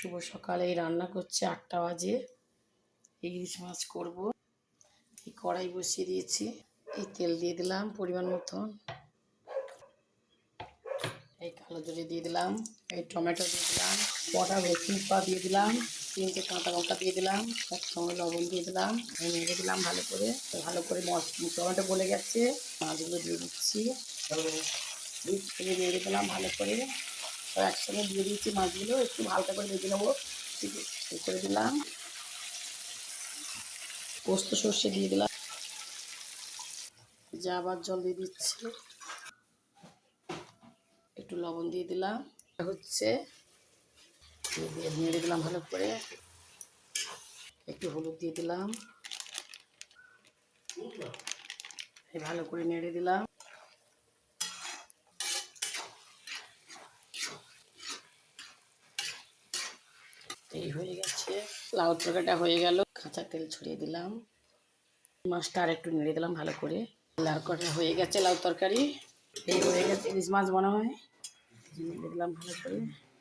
শুভ সকালে রান্না করছে, 8টা বাজে। ইলিশ মাছ করব। এই কড়াই বসিয়ে দিয়েছি, এই তেল দিয়ে দিলাম পরিমাণ মতন, এই কালো জিরে দিয়ে দিলাম, এই টমেটো দিয়ে দিলাম, কটা রসুন পা দিয়ে দিলাম, 3টে কাঁচা লঙ্কা দিয়ে দিলাম, এক চামচ লবণ দিয়ে দিলাম, নেড়ে দিলাম ভালো করে। টমেটো গলে গেছে, মাছগুলো দিয়ে দিচ্ছি, নেড়ে দিলাম ভালো করে। একসঙ্গে দিয়ে দিচ্ছি মাছগুলো, একটু হালকা করে ভেজে নেবো। করে দিলাম পোস্ত সর্ষে দিয়ে দিলাম, যা আবার জল দিয়ে দিচ্ছি, একটু লবণ দিয়ে দিলাম, হচ্ছে দিয়ে নেড়ে দিলাম ভালো করে। একটু হলুদ দিয়ে দিলাম, ভালো করে নেড়ে দিলাম। এই হয়ে গেছে, লাউ তরকারিটা হয়ে গেল। কাঁচা তেল ছড়িয়ে দিলাম, মাছটা আর একটু নেড়ে দিলাম ভালো করে। লাউ কটা হয়ে গেছে, লাউ তরকারি এই হয়ে গেছে। ইলিশ মাছ মনে হয় নেড়ে দিলাম ভালো করে।